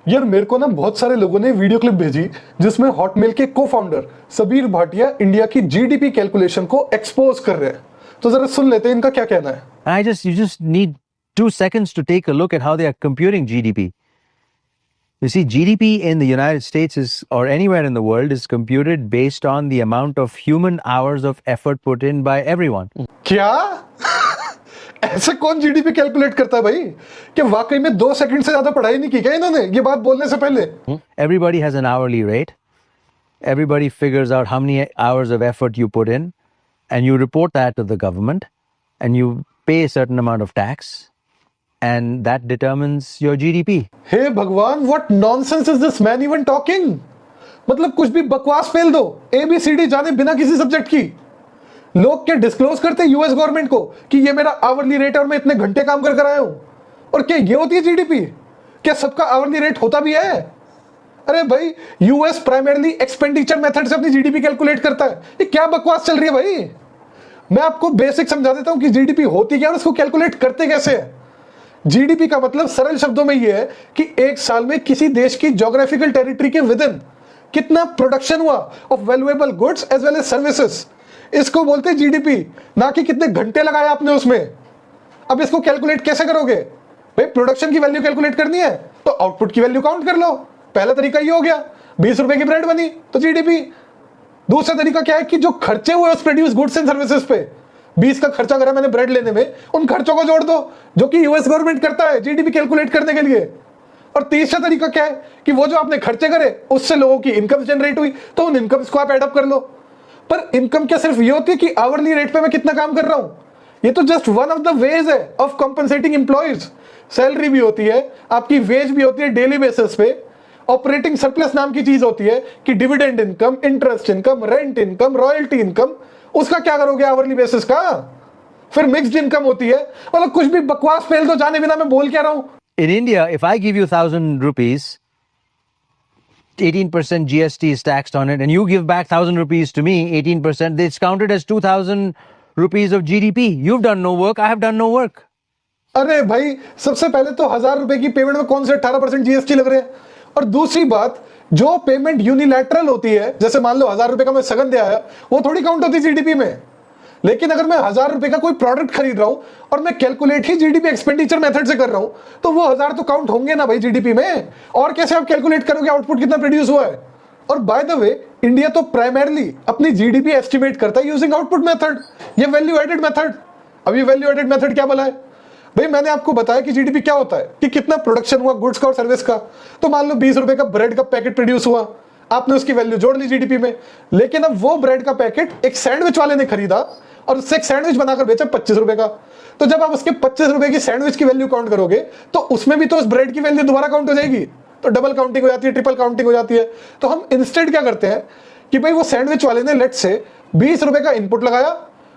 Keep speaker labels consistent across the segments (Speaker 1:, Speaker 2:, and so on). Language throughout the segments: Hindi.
Speaker 1: यार मेरे को ना बहुत सारे लोगों ने वीडियो क्लिप भेजी जिसमें हॉटमेल के को फाउंडर सबीर भाटिया इंडिया की जीडीपी कैलकुलेशन को एक्सपोज कर रहे हैं। तो जरा सुन लेते हैं इनका क्या कहना है।
Speaker 2: You just need 2 seconds to take a look at how they are computing GDP. You see, GDP in the United States or anywhere in the world is computed based on the amount of human hours of effort put in by everyone.
Speaker 1: क्या ऐसे कौन जीडीपी कैलकुलेट करता है भाई? कि वाकई में 2 सेकंड से ज्यादा पढ़ाई नहीं की क्या इन्होंने ये बात बोलने से पहले?
Speaker 2: Everybody has an hourly rate. Everybody figures out how many hours of effort you put in, and you report that to the government, and you pay a certain amount of tax, and that determines your GDP.
Speaker 1: हे भगवान, what nonsense is this man even talking? मतलब कुछ भी बकवास फेल दो, ABCD जाने बिना किसी सब्जेक्ट की। लोग क्या डिस्क्लोज करते हैं यूएस गवर्नमेंट को कि ये मेरा आवरली रेट है और मैं इतने घंटे काम कर आया हूं? और क्या ये होती है जीडीपी? क्या सबका आवरली रेट होता भी है? अरे भाई, यूएस प्राइमरली एक्सपेंडिचर मेथड से अपनी जीडीपी कैलकुलेट करता है। ये क्या बकवास चल रही है भाई? मैं आपको बेसिक समझा देता हूं कि जीडीपी होती क्या और उसको कैलकुलेट करते कैसे है। जीडीपी का मतलब सरल शब्दों में यह है कि एक साल में किसी देश की ज्योग्राफिकल टेरिटरी के विद इन कितना प्रोडक्शन हुआ of valuable goods as well as services. इसको बोलते हैं जीडीपी, ना कि कितने घंटे लगाए आपने उसमें। अब इसको कैलकुलेट कैसे करोगे भाई? प्रोडक्शन की वैल्यू कैलकुलेट करनी है तो आउटपुट की वैल्यू काउंट कर लो। पहला तरीका ये हो गया, 20 रुपए की ब्रेड बनी तो जीडीपी। दूसरा तरीका क्या है कि जो खर्चे हुए उस प्रोड्यूस गुड्स एंड सर्विसेज पे, 20 का खर्चा करा मैंने ब्रेड लेने में, उन खर्चों को जोड़ दो जो कि यूएस गवर्नमेंट करता है जीडीपी कैलकुलेट करने के लिए। और तीसरा तरीका क्या है कि वो जो आपने खर्चे करे उससे लोगों की इनकम जनरेट हुई तो उन इनकम्स को आप एडअप कर लो। पर इनकम क्या सिर्फ ये होती है कि आवरली रेट पे मैं कितना काम कर रहा हूं? ये तो just one of the ways है ऑफ कंपनसेटिंग एम्प्लॉइज। सैलरी भी होती है, आपकी वेज भी होती है डेली बेसिस पे। ऑपरेटिंग सरप्लस नाम की चीज होती है कि dividend income, interest income, rent income, royalty income. उसका क्या करोगे आवरली बेसिस का? फिर मिक्स्ड इनकम होती है। मतलब कुछ भी बकवास फेल तो जाने बिना मैं बोल क्या रहा हूं।
Speaker 2: In India, if I give you 1,000 rupees, 18% GST is taxed on it, and you give back 1,000 rupees to me, 18%, it's counted as 2,000 rupees of GDP. You've done no work, I have done no work.
Speaker 1: अरे भाई, सबसे पहले तो 1,000 रुपए की पेमेंट में कौन से 18% जीएसटी लग रहे हैं? और दूसरी बात, जो पेमेंट यूनिलैटरल होती है, जैसे मान लो 1,000 रुपए का मैं सगन दे आया, वो थोड़ी काउंट होती जीडीपी में। लेकिन अगर मैं 1,000 रुपए का कोई प्रोडक्ट खरीद रहा हूं और मैं कैलकुलेट ही जीडीपी एक्सपेंडिचर मेथड से कर रहा हूं, तो वो 1,000 तो काउंट होंगे ना भाई जीडीपी में। और कैसे आप कैलकुलेट करोगे आउटपुट कितना प्रोड्यूस हुआ है? और बाय द वे, इंडिया तो प्राइमरली अपनी जीडीपी एस्टिमेट करता है यूजिंग आउटपुट मेथड, ये वैल्यू एडेड मेथड। अब ये वैल्यू एडेड मेथड क्या बोला है भाई? मैंने आपको बताया कि जीडीपी क्या होता है, कि कितना प्रोडक्शन हुआ गुड्स का और सर्विस का। तो मान लो 20 रुपए का ब्रेड का पैकेट प्रोड्यूस हुआ, आपने उसकी वैल्यू जोड़ ली जीडीपी में। लेकिन अब वो ब्रेड का पैकेट एक सैंडविच वाले ने खरीदा और उससे एक सैंडविच बनाकर बेचा 25 रुपए का। तो जब आप उसके 25 रुपए की सैंडविच की वैल्यू काउंट करोगे तो उसमें भी तो उस ब्रेड की वैल्यू दोबारा काउंट हो जाएगी। तो डबल काउंटिंग हो जाती है, ट्रिपल काउंटिंग हो जाती है। तो हम इंस्टेड क्या करते हैं कि भाई वो सैंडविच वाले ने लेट से 20 रुपए का इनपुट लगाया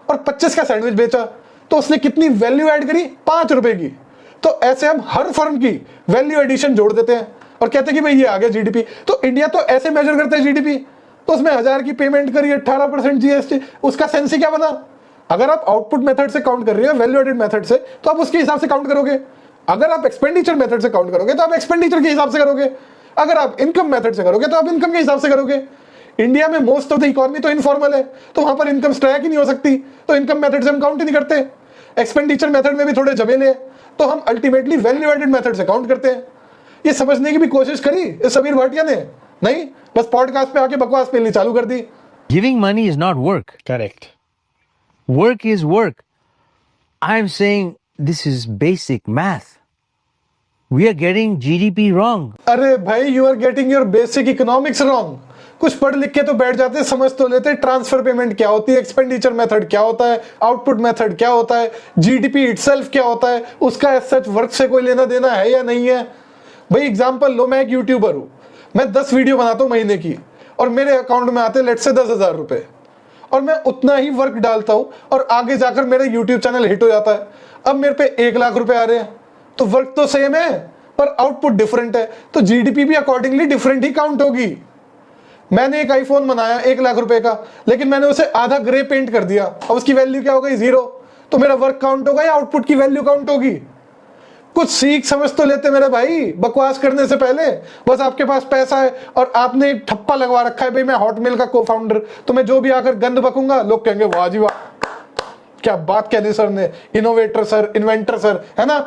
Speaker 1: और 25 का सैंडविच बेचा, तो उसने कितनी वैल्यू ऐड करी? 5 रुपए की। तो ऐसे हम हर फर्म की वैल्यू एडिशन जोड़ देते हैं और कहते हैं कि भाई ये आ गया जीडीपी। तो इंडिया तो ऐसे मेजर करता है जीडीपी। तो उसमें 1,000 की पेमेंट करी, 18% जीएसटी, उसका सेंस ही क्या बना? अगर आप आउटपुट मेथड से काउंट कर रहे हो, वैल्यू एडेड मेथड से, तो आप उसके हिसाब से काउंट करोगे। अगर आप एक्सपेंडिचर मेथड से काउंट करोगे तो आप एक्सपेंडिचर के हिसाब से करोगे। अगर आप इनकम मेथड से करोगे तो आप इनकम के हिसाब से करोगे। इंडिया में मोस्ट ऑफ द इकोनॉमी तो इनफॉर्मल है, तो वहां पर इनकम ट्रैक ही नहीं हो सकती, तो इनकम मेथड से हम काउंट ही नहीं करते। एक्सपेंडिचर मेथड में भी थोड़े झमेले हैं, तो हम अल्टीमेटली वैल्यू एडेड मेथड से काउंट करते हैं। ये समझने की भी कोशिश करी इस समीर भाटिया ने नहीं, बस पॉडकास्ट पे आके बकवास पेलनी चालू कर दी।
Speaker 2: Giving money is not work.
Speaker 3: Correct.
Speaker 2: Work is work. I'm saying this is basic math. We are getting GDP wrong.
Speaker 1: अरे भाई, you are getting your basic economics wrong. कुछ पढ़ लिख के तो बैठ जाते, समझ तो लेते ट्रांसफर पेमेंट क्या होती है, एक्सपेंडिचर मेथड क्या होता है, आउटपुट मेथड क्या होता है, जीडीपी इटसेल्फ क्या होता है, उसका एज सच वर्क से कोई लेना देना है या नहीं है। भाई एग्जांपल लो, मैं एक यूट्यूबर हूं, मैं 10 वीडियो बनाता हूं महीने की और मेरे अकाउंट में आते लेट से 10,000 रुपए, और मैं उतना ही वर्क डालता हूं और आगे जाकर मेरा यूट्यूब चैनल हिट हो जाता है। अब मेरे पे 1 लाख रुपए आ रहे हैं, तो वर्क तो सेम है पर आउटपुट डिफरेंट है, तो जीडीपी भी अकॉर्डिंगली डिफरेंट ही काउंट होगी। मैंने एक आईफोन बनाया 1 लाख रुपए का, लेकिन मैंने उसे आधा ग्रे पेंट कर दिया, अब उसकी वैल्यू क्या हो गई? 0। तो मेरा वर्क काउंट होगा या आउटपुट की वैल्यू काउंट होगी? कुछ सीख समझ तो लेते मेरे भाई बकवास करने से पहले। बस आपके पास पैसा है और आपने एक ठप्पा लगवा रखा है, भाई मैं हॉटमेल का को फाउंडर, तो मैं जो भी आकर गंद बकूंगा लोग कहेंगे वाह जी वाह, क्या बात कह दी सर ने, इनोवेटर सर, इन्वेंटर सर, है ना।